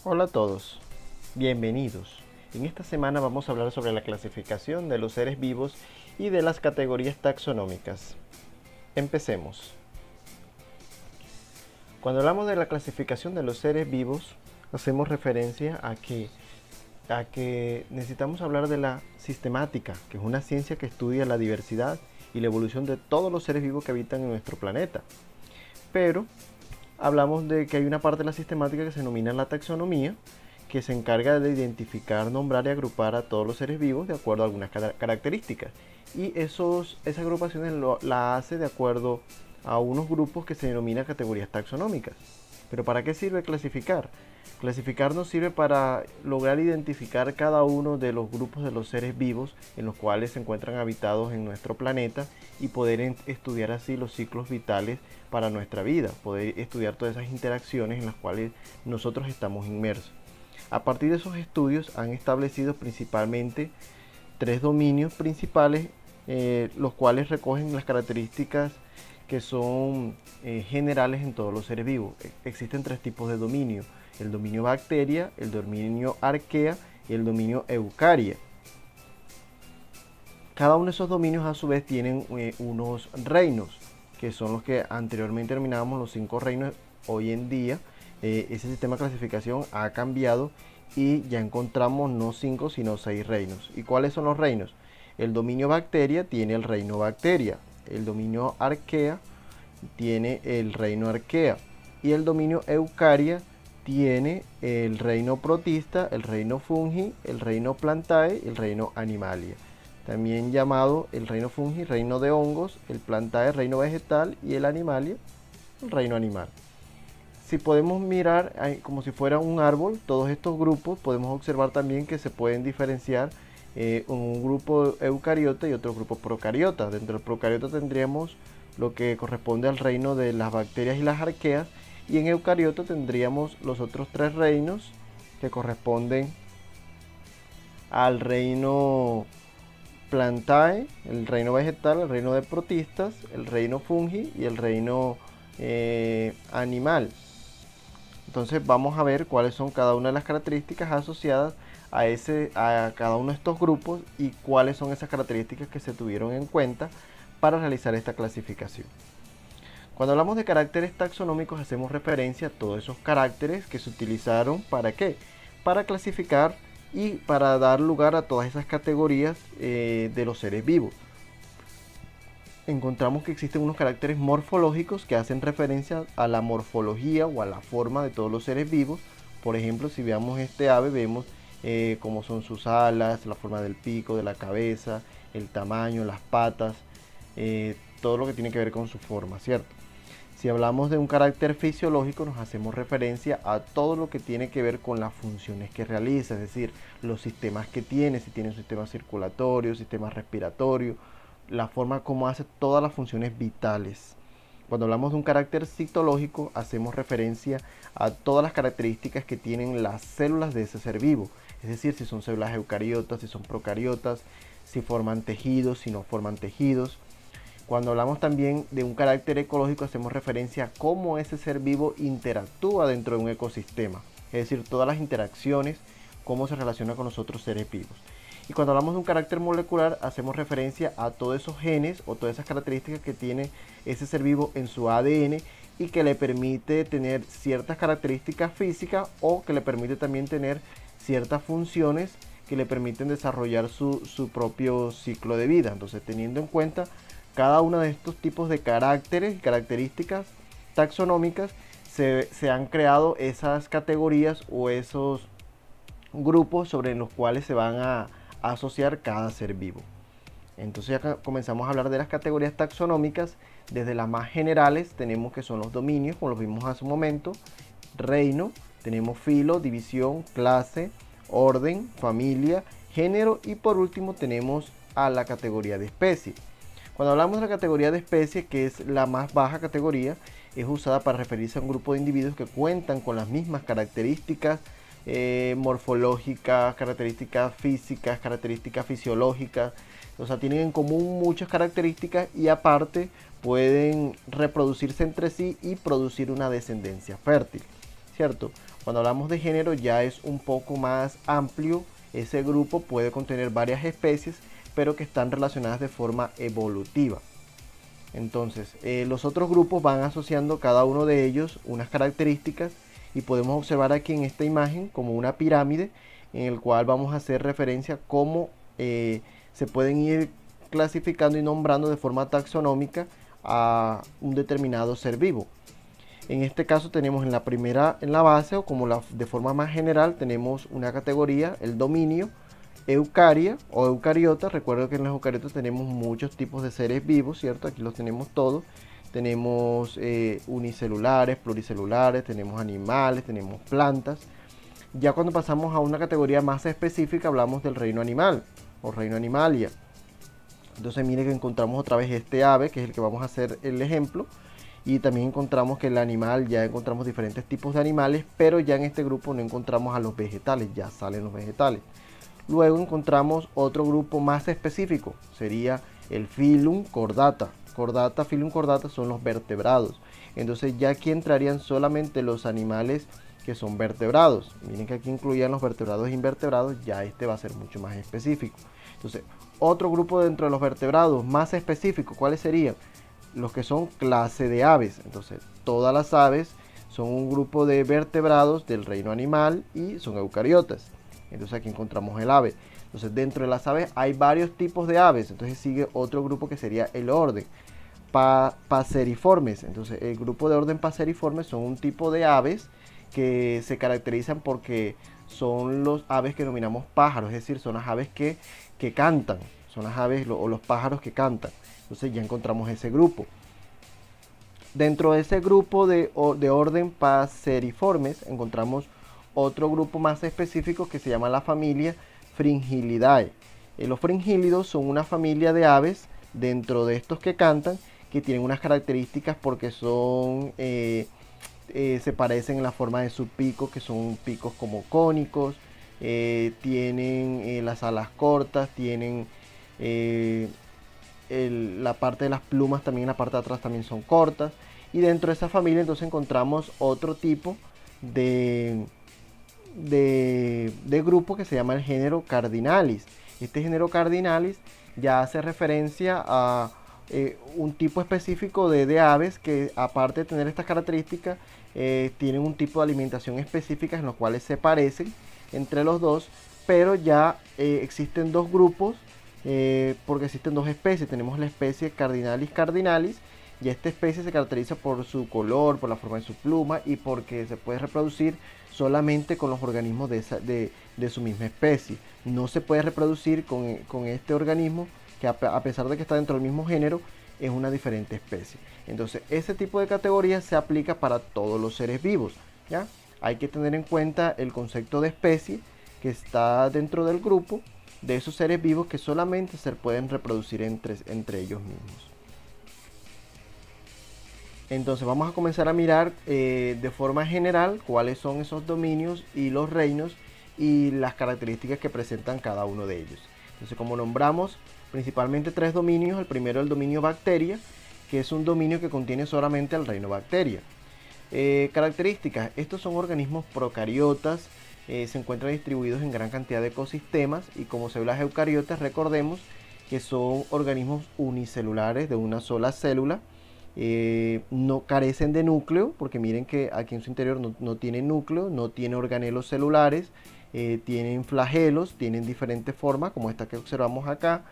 Hola a todos, bienvenidos. En esta semana vamos a hablar sobre la clasificación de los seres vivos y de las categorías taxonómicas. Empecemos. Cuando hablamos de la clasificación de los seres vivos, hacemos referencia a que necesitamos hablar de la sistemática, que es una ciencia que estudia la diversidad y la evolución de todos los seres vivos que habitan en nuestro planeta. Pero hablamos de que hay una parte de la sistemática que se denomina la taxonomía, que se encarga de identificar, nombrar y agrupar a todos los seres vivos de acuerdo a algunas características. Y esas agrupaciones la hace de acuerdo a unos grupos que se denominan categorías taxonómicas. Pero ¿para qué sirve clasificar? Clasificar nos sirve para lograr identificar cada uno de los grupos de los seres vivos en los cuales se encuentran habitados en nuestro planeta y poder estudiar así los ciclos vitales para nuestra vida, poder estudiar todas esas interacciones en las cuales nosotros estamos inmersos. A partir de esos estudios han establecido principalmente tres dominios principales, los cuales recogen las características que son generales en todos los seres vivos. Existen tres tipos de dominio: el dominio bacteria, el dominio arquea y el dominio eucaria. Cada uno de esos dominios a su vez tienen unos reinos, que son los que anteriormente denominábamos los 5 reinos. Hoy en día ese sistema de clasificación ha cambiado y ya encontramos no 5 sino 6 reinos. ¿Y cuáles son los reinos? El dominio bacteria tiene el reino bacteria, el dominio arquea tiene el reino arquea y el dominio eucaria tiene el reino protista, el reino fungi, el reino plantae y el reino animalia. También llamado el reino fungi, reino de hongos, el plantae, reino vegetal y el animalia, el reino animal. Si podemos mirar como si fuera un árbol, todos estos grupos, podemos observar también que se pueden diferenciar un grupo eucariota y otro grupo procariota. Dentro del procariota tendríamos lo que corresponde al reino de las bacterias y las arqueas, y en eucariota tendríamos los otros tres reinos que corresponden al reino plantae, el reino vegetal, el reino de protistas, el reino fungi y el reino animal. Entonces vamos a ver cuáles son cada una de las características asociadas a cada uno de estos grupos y cuáles son esas características que se tuvieron en cuenta para realizar esta clasificación. Cuando hablamos de caracteres taxonómicos hacemos referencia a todos esos caracteres que se utilizaron ¿para qué? Para clasificar y para dar lugar a todas esas categorías de los seres vivos. Encontramos que existen unos caracteres morfológicos que hacen referencia a la morfología o a la forma de todos los seres vivos. Por ejemplo, si veamos este ave, vemos cómo son sus alas, la forma del pico, de la cabeza, el tamaño, las patas, todo lo que tiene que ver con su forma, ¿cierto? Si hablamos de un carácter fisiológico, nos hacemos referencia a todo lo que tiene que ver con las funciones que realiza, es decir, los sistemas que tiene, si tiene un sistema circulatorio, sistema respiratorio, la forma como hace todas las funciones vitales. Cuando hablamos de un carácter citológico, hacemos referencia a todas las características que tienen las células de ese ser vivo, es decir, si son células eucariotas, si son procariotas, si forman tejidos, si no forman tejidos. Cuando hablamos también de un carácter ecológico, hacemos referencia a cómo ese ser vivo interactúa dentro de un ecosistema, es decir, todas las interacciones, cómo se relaciona con los otros seres vivos. Y cuando hablamos de un carácter molecular, hacemos referencia a todos esos genes o todas esas características que tiene ese ser vivo en su ADN y que le permite tener ciertas características físicas o que le permite también tener ciertas funciones que le permiten desarrollar su propio ciclo de vida. Entonces, teniendo en cuenta cada uno de estos tipos de caracteres y características taxonómicas, se han creado esas categorías o esos grupos sobre los cuales se van a asociar cada ser vivo. Entonces ya comenzamos a hablar de las categorías taxonómicas. Desde las más generales tenemos que son los dominios, como los vimos hace un momento, reino, tenemos filo, división, clase, orden, familia, género y por último tenemos a la categoría de especie. Cuando hablamos de la categoría de especie, que es la más baja categoría, es usada para referirse a un grupo de individuos que cuentan con las mismas características morfológicas, características físicas, características fisiológicas. O sea, tienen en común muchas características y aparte pueden reproducirse entre sí y producir una descendencia fértil. ¿cierto? Cuando hablamos de género ya es un poco más amplio. Ese grupo puede contener varias especies, pero que están relacionadas de forma evolutiva. Entonces, los otros grupos van asociando cada uno de ellos unas características y podemos observar aquí en esta imagen como una pirámide en el cual vamos a hacer referencia a cómo se pueden ir clasificando y nombrando de forma taxonómica a un determinado ser vivo. En este caso tenemos en la primera, en la base, o como de forma más general, tenemos una categoría, el dominio, eucaria o eucariota. Recuerdo que en los eucariotas tenemos muchos tipos de seres vivos, ¿cierto? Aquí los tenemos todos. Tenemos unicelulares, pluricelulares, tenemos animales, tenemos plantas. Ya cuando pasamos a una categoría más específica hablamos del reino animal o reino animalia. Entonces mire que encontramos otra vez este ave, que es el que vamos a hacer el ejemplo. Y también encontramos que el animal, ya encontramos diferentes tipos de animales, pero ya en este grupo no encontramos a los vegetales, ya salen los vegetales. Luego encontramos otro grupo más específico, sería el Phylum Chordata. Phylum Chordata son los vertebrados. Entonces ya aquí entrarían solamente los animales que son vertebrados. Miren que aquí incluían los vertebrados e invertebrados, ya este va a ser mucho más específico. Entonces, otro grupo dentro de los vertebrados más específico, ¿cuáles serían? Los que son clase de aves. Entonces, todas las aves son un grupo de vertebrados del reino animal y son eucariotas. Entonces aquí encontramos el ave. Entonces dentro de las aves hay varios tipos de aves. Entonces sigue otro grupo que sería el orden Passeriformes. Entonces el grupo de orden Passeriformes son un tipo de aves que se caracterizan porque son los aves que denominamos pájaros. Es decir, son las aves que cantan. Son las aves o los pájaros que cantan. Entonces ya encontramos ese grupo. Dentro de ese grupo de orden Passeriformes encontramos otro grupo más específico que se llama la familia Fringillidae. Los fringílidos son una familia de aves dentro de estos que cantan, que tienen unas características porque son se parecen en la forma de su pico, que son picos como cónicos, tienen las alas cortas, tienen la parte de las plumas también, la parte de atrás también son cortas. Y dentro de esa familia entonces encontramos otro tipo de grupo que se llama el género Cardinalis. Este género Cardinalis ya hace referencia a un tipo específico de aves que, aparte de tener estas características, tienen un tipo de alimentación específica en los cuales se parecen entre los dos, pero ya existen dos grupos porque existen dos especies. Tenemos la especie Cardinalis cardinalis, y esta especie se caracteriza por su color, por la forma de su pluma y porque se puede reproducir solamente con los organismos de su misma especie. No se puede reproducir con este organismo que a pesar de que está dentro del mismo género, es una diferente especie. Entonces ese tipo de categoría se aplica para todos los seres vivos, ¿ya? Hay que tener en cuenta el concepto de especie que está dentro del grupo de esos seres vivos que solamente se pueden reproducir entre ellos mismos. Entonces vamos a comenzar a mirar de forma general cuáles son esos dominios y los reinos y las características que presentan cada uno de ellos. Entonces, como nombramos principalmente tres dominios, el primero es el dominio bacteria, que es un dominio que contiene solamente el reino bacteria. Características: estos son organismos procariotas, se encuentran distribuidos en gran cantidad de ecosistemas y como células eucariotas, recordemos que son organismos unicelulares de una sola célula. No carecen de núcleo, porque miren que aquí en su interior no tiene núcleo, no tiene organelos celulares, tienen flagelos, tienen diferentes formas como esta que observamos acá.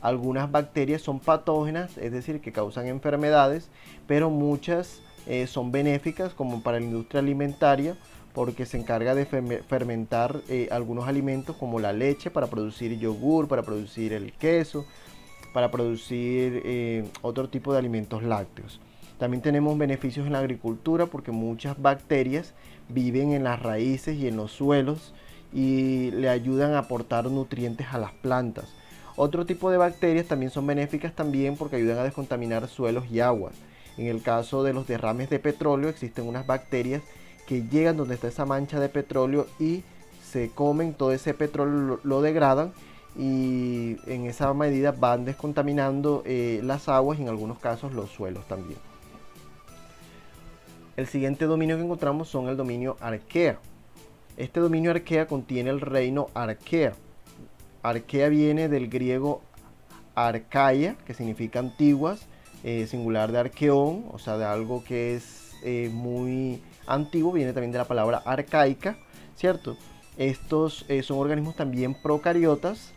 Algunas bacterias son patógenas, es decir, que causan enfermedades, pero muchas son benéficas, como para la industria alimentaria, porque se encarga de fermentar algunos alimentos como la leche para producir yogur, para producir el queso, para producir otro tipo de alimentos lácteos. También tenemos beneficios en la agricultura porque muchas bacterias viven en las raíces y en los suelos y le ayudan a aportar nutrientes a las plantas. Otro tipo de bacterias también son benéficas también porque ayudan a descontaminar suelos y aguas. En el caso de los derrames de petróleo existen unas bacterias que llegan donde está esa mancha de petróleo y se comen todo ese petróleo, lo degradan y en esa medida van descontaminando las aguas y en algunos casos los suelos también. El siguiente dominio que encontramos son el dominio Arquea. Este dominio Arquea contiene el reino Arquea. Arquea viene del griego arcaia, que significa antiguas, singular de arqueón, o sea, de algo que es muy antiguo, viene también de la palabra arcaica, ¿cierto? Estos son organismos también procariotas,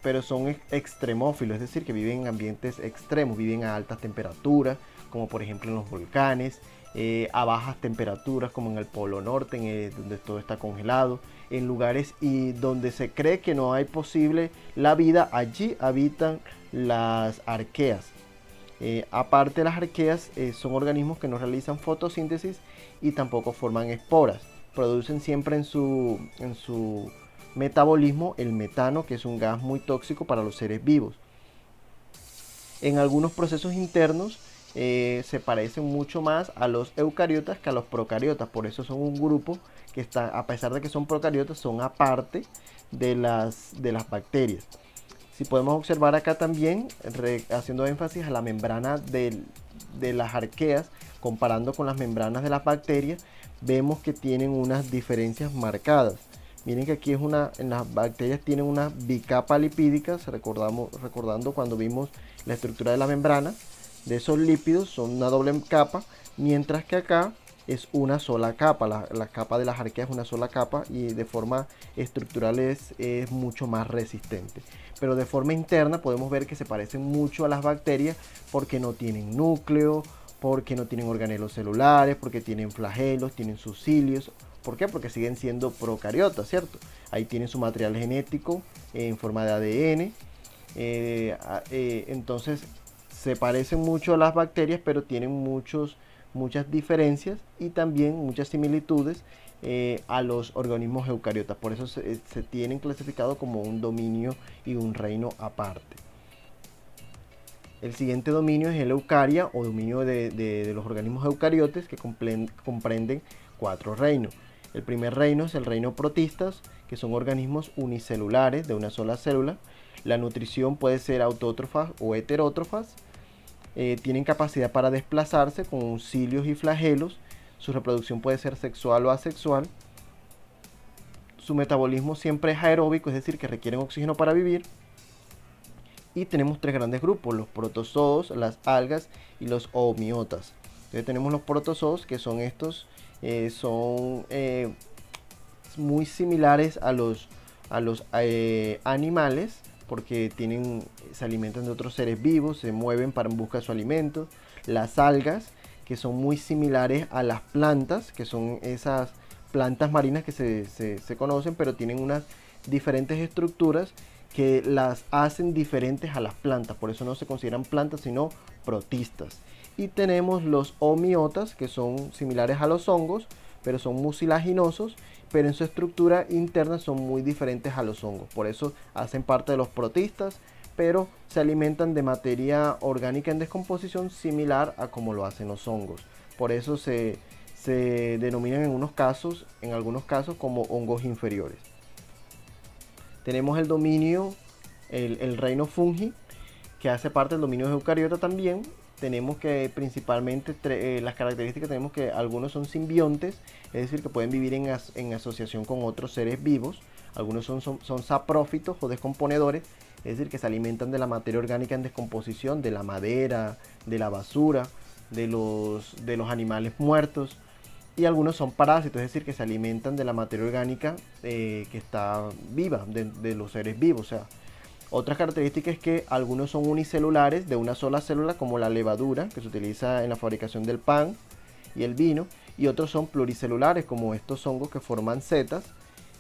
pero son extremófilos, es decir, que viven en ambientes extremos, viven a altas temperaturas, como por ejemplo en los volcanes, a bajas temperaturas como en el Polo Norte, donde todo está congelado, en lugares y donde se cree que no hay posible la vida, allí habitan las arqueas. Aparte de las arqueas, son organismos que no realizan fotosíntesis y tampoco forman esporas. Producen siempre en su metabolismo el metano, que es un gas muy tóxico para los seres vivos. En algunos procesos internos se parecen mucho más a los eucariotas que a los procariotas, por eso son un grupo que está, a pesar de que son procariotas, son aparte de las bacterias. Si podemos observar acá también, haciendo énfasis a la membrana de las arqueas, comparando con las membranas de las bacterias, vemos que tienen unas diferencias marcadas. Miren que aquí en las bacterias tienen una bicapa lipídica, recordando cuando vimos la estructura de la membrana, de esos lípidos son una doble capa, mientras que acá es una sola capa, la capa de las arqueas es una sola capa y de forma estructural es mucho más resistente. Pero de forma interna podemos ver que se parecen mucho a las bacterias porque no tienen núcleo, porque no tienen organelos celulares, porque tienen flagelos, tienen sus cilios. ¿Por qué? Porque siguen siendo procariotas, ¿cierto? Ahí tienen su material genético en forma de ADN. Entonces se parecen mucho a las bacterias, pero tienen muchas diferencias y también muchas similitudes a los organismos eucariotas. Por eso se tienen clasificado como un dominio y un reino aparte. El siguiente dominio es el eucaria o dominio de los organismos eucariotes, que comprenden 4 reinos. El primer reino es el reino protistas, que son organismos unicelulares de una sola célula. La nutrición puede ser autótrofas o heterótrofas. Tienen capacidad para desplazarse con cilios y flagelos. Su reproducción puede ser sexual o asexual. Su metabolismo siempre es aeróbico, es decir, que requieren oxígeno para vivir. Y tenemos 3 grandes grupos: los protozoos, las algas y los oomiotas. Entonces tenemos los protozoos, que son estos, son muy similares a los animales, porque se alimentan de otros seres vivos, se mueven en busca de su alimento. Las algas, que son muy similares a las plantas, que son esas plantas marinas que se conocen, pero tienen unas diferentes estructuras que las hacen diferentes a las plantas, por eso no se consideran plantas sino protistas. Y tenemos los oomiotas, que son similares a los hongos, pero son mucilaginosos, pero en su estructura interna son muy diferentes a los hongos, por eso hacen parte de los protistas, pero se alimentan de materia orgánica en descomposición similar a como lo hacen los hongos. Por eso se denominan en algunos casos como hongos inferiores. Tenemos el dominio, el reino fungi, que hace parte del dominio eucariota también. Tenemos que principalmente las características, tenemos que algunos son simbiontes, es decir, que pueden vivir en asociación con otros seres vivos. Algunos son saprófitos o descomponedores, es decir, que se alimentan de la materia orgánica en descomposición, de la madera, de la basura, de los animales muertos. Y algunos son parásitos, es decir, que se alimentan de la materia orgánica que está viva, de los seres vivos. O sea, otras características es que algunos son unicelulares, de una sola célula, como la levadura, que se utiliza en la fabricación del pan y el vino. Y otros son pluricelulares, como estos hongos que forman setas,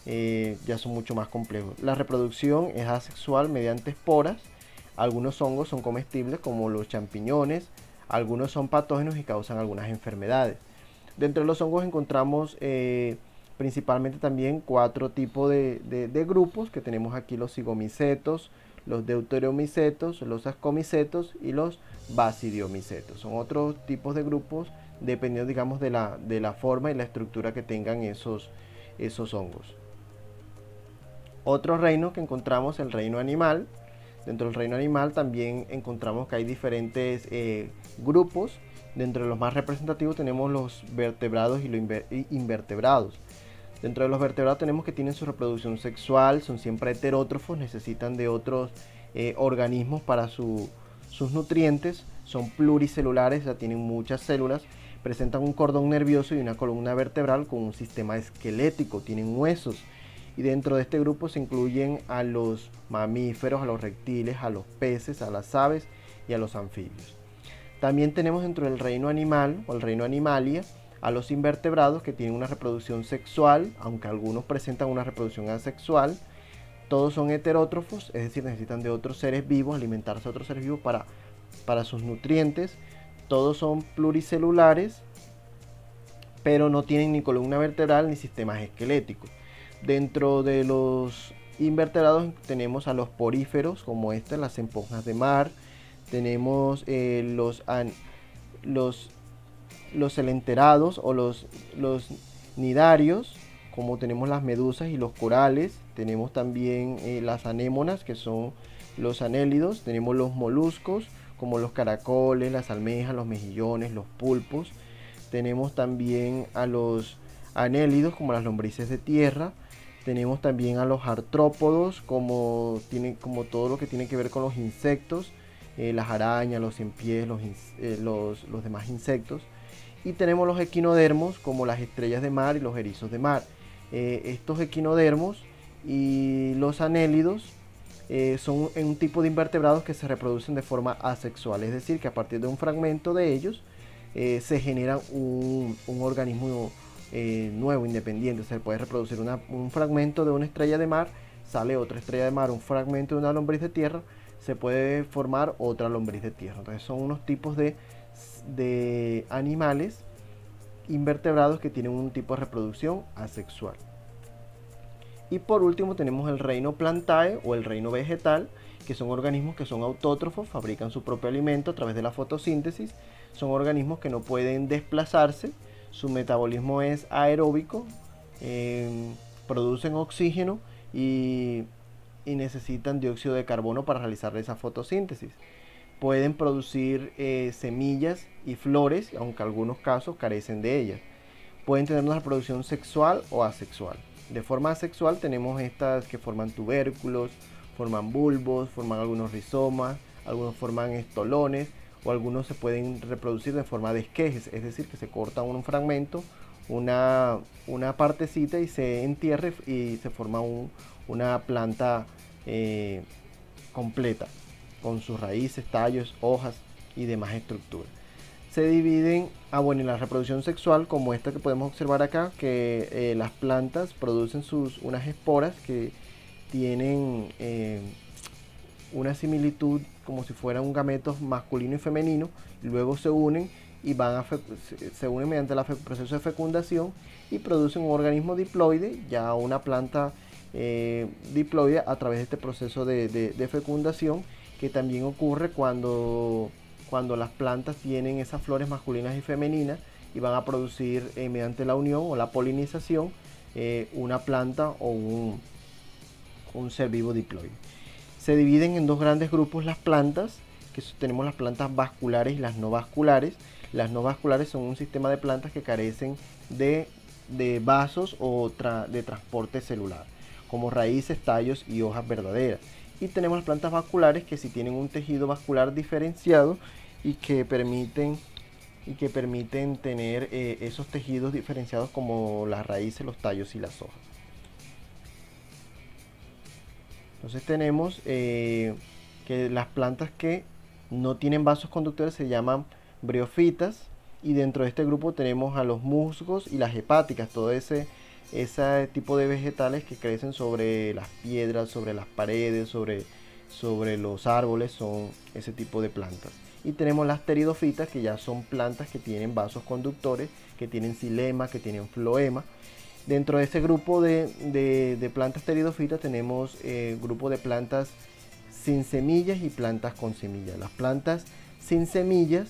ya son mucho más complejos. La reproducción es asexual mediante esporas. Algunos hongos son comestibles, como los champiñones. Algunos son patógenos y causan algunas enfermedades. Dentro de los hongos encontramos principalmente también 4 tipos de grupos, que tenemos aquí: los zigomicetos, los deuteromicetos, los ascomicetos y los basidiomicetos. Son otros tipos de grupos dependiendo, digamos, de la forma y la estructura que tengan esos hongos. Otro reino que encontramos, el reino animal. Dentro del reino animal también encontramos que hay diferentes grupos Dentro de los más representativos tenemos los vertebrados y los invertebrados. Dentro de los vertebrados tenemos que tienen su reproducción sexual, son siempre heterótrofos, necesitan de otros organismos para sus nutrientes, son pluricelulares, ya tienen muchas células, presentan un cordón nervioso y una columna vertebral con un sistema esquelético, tienen huesos. Y dentro de este grupo se incluyen a los mamíferos, a los reptiles, a los peces, a las aves y a los anfibios. También tenemos dentro del reino animal o el reino animalia a los invertebrados que tienen una reproducción sexual, aunque algunos presentan una reproducción asexual. Todos son heterótrofos, es decir, necesitan de otros seres vivos, alimentarse de otros seres vivos para sus nutrientes. Todos son pluricelulares, pero no tienen ni columna vertebral ni sistemas esqueléticos. Dentro de los invertebrados tenemos a los poríferos, como las esponjas de mar. Tenemos los elenterados o los nidarios, como tenemos las medusas y los corales. Tenemos también las anémonas, que son los anélidos. Tenemos los moluscos, como los caracoles, las almejas, los mejillones, los pulpos. Tenemos también a los anélidos, como las lombrices de tierra. Tenemos también a los artrópodos, como todo lo que tiene que ver con los insectos, las arañas, los ciempiés, los demás insectos. Y tenemos los equinodermos, como las estrellas de mar y los erizos de mar. Estos equinodermos y los anélidos son un tipo de invertebrados que se reproducen de forma asexual, es decir, que a partir de un fragmento de ellos se genera un organismo nuevo, independiente. Se puede reproducir un fragmento de una estrella de mar, sale otra estrella de mar, un fragmento de una lombriz de tierra, se puede formar otra lombriz de tierra. Entonces son unos tipos de animales invertebrados que tienen un tipo de reproducción asexual. Y por último tenemos el reino Plantae o el reino vegetal, que son organismos que son autótrofos, fabrican su propio alimento a través de la fotosíntesis. Son organismos que no pueden desplazarse, su metabolismo es aeróbico, producen oxígeno y necesitan dióxido de carbono para realizar esa fotosíntesis. Pueden producir semillas y flores, aunque en algunos casos carecen de ellas. Pueden tener una reproducción sexual o asexual. De forma asexual tenemos estas que forman tubérculos, forman bulbos, forman algunos rizomas, algunos forman estolones, o algunos se pueden reproducir de forma de esquejes, es decir, que se corta un fragmento, una partecita y se entierra y se forma una planta completa, con sus raíces, tallos, hojas y demás estructuras. Se dividen, en la reproducción sexual, como esta que podemos observar acá, que las plantas producen unas esporas que tienen una similitud como si fueran un gameto masculino y femenino, y luego se unen y se unen mediante el proceso de fecundación y producen un organismo diploide, ya una planta diploide a través de este proceso de fecundación, que también ocurre cuando las plantas tienen esas flores masculinas y femeninas y van a producir mediante la unión o la polinización una planta o un ser vivo diploide. Se dividen en dos grandes grupos las plantas, que tenemos las plantas vasculares y las no vasculares. Las no vasculares son un sistema de plantas que carecen de vasos o de transporte celular, como raíces, tallos y hojas verdaderas. Y tenemos las plantas vasculares, que sí tienen un tejido vascular diferenciado y que permiten tener esos tejidos diferenciados, como las raíces, los tallos y las hojas. Entonces tenemos que las plantas que no tienen vasos conductores se llaman briófitas, y dentro de este grupo tenemos a los musgos y las hepáticas, todo ese tipo de vegetales que crecen sobre las piedras, sobre las paredes, sobre los árboles, son ese tipo de plantas. Y tenemos las pteridofitas, que ya son plantas que tienen vasos conductores, que tienen xilema, que tienen floema. Dentro de este grupo de plantas pteridofitas tenemos grupo de plantas sin semillas y plantas con semillas. Las plantas sin semillas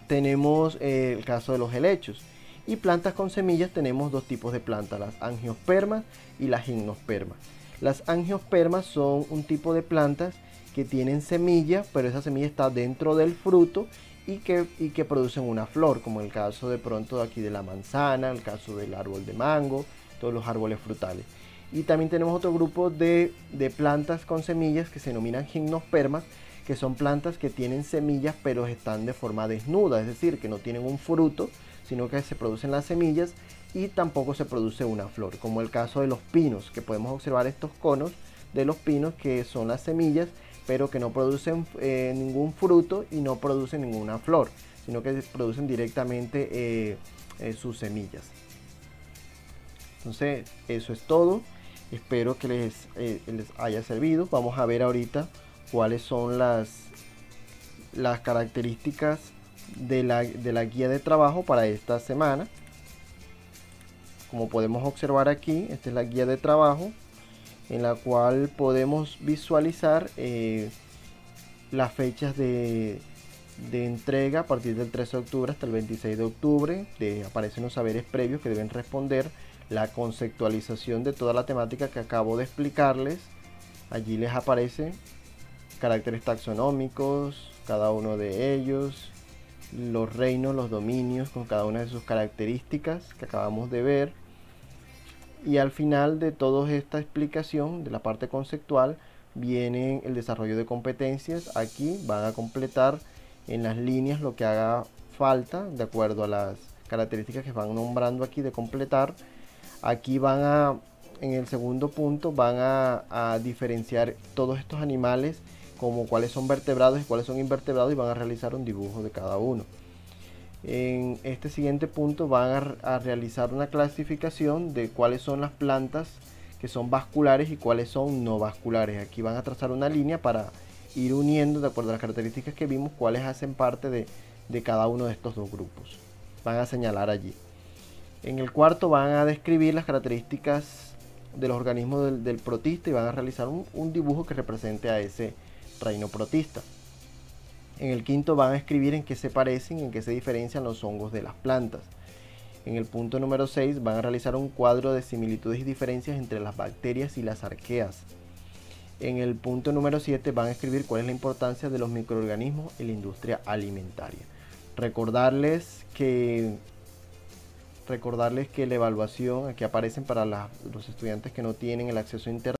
tenemos el caso de los helechos, y plantas con semillas tenemos dos tipos de plantas, las angiospermas y las gimnospermas. Las angiospermas son un tipo de plantas que tienen semilla, pero esa semilla está dentro del fruto y que producen una flor, como el caso de pronto aquí de la manzana, el caso del árbol de mango, todos los árboles frutales. Y también tenemos otro grupo de plantas con semillas que se denominan gimnospermas, que son plantas que tienen semillas pero están de forma desnuda, es decir, que no tienen un fruto, sino que se producen las semillas y tampoco se produce una flor, como el caso de los pinos, que podemos observar estos conos de los pinos que son las semillas, pero que no producen ningún fruto y no producen ninguna flor, sino que producen directamente sus semillas. Entonces, eso es todo. Espero que les haya servido. Vamos a ver ahorita cuáles son las características de la guía de trabajo para esta semana. Como podemos observar aquí, esta es la guía de trabajo en la cual podemos visualizar las fechas de entrega a partir del 13 de octubre hasta el 26 de octubre. Aparecen los saberes previos que deben responder, la conceptualización de toda la temática que acabo de explicarles. Allí les aparecen caracteres taxonómicos, cada uno de ellos, los reinos, los dominios con cada una de sus características que acabamos de ver. Y al final de toda esta explicación de la parte conceptual viene el desarrollo de competencias. Aquí van a completar en las líneas lo que haga falta de acuerdo a las características que van nombrando aquí de completar. Aquí en el segundo punto van a diferenciar todos estos animales como cuáles son vertebrados y cuáles son invertebrados, y van a realizar un dibujo de cada uno. En este siguiente punto van a realizar una clasificación de cuáles son las plantas que son vasculares y cuáles son no vasculares. Aquí van a trazar una línea para ir uniendo, de acuerdo a las características que vimos, cuáles hacen parte de cada uno de estos dos grupos. Van a señalar allí. En el cuarto van a describir las características de los organismos del protista y van a realizar un dibujo que represente a ese reino protista. En el quinto van a escribir en qué se parecen y en qué se diferencian los hongos de las plantas. En el punto número 6 van a realizar un cuadro de similitudes y diferencias entre las bacterias y las arqueas. En el punto número 7 van a escribir cuál es la importancia de los microorganismos en la industria alimentaria. Recordarles que la evaluación aquí aparecen para los estudiantes que no tienen el acceso a internet.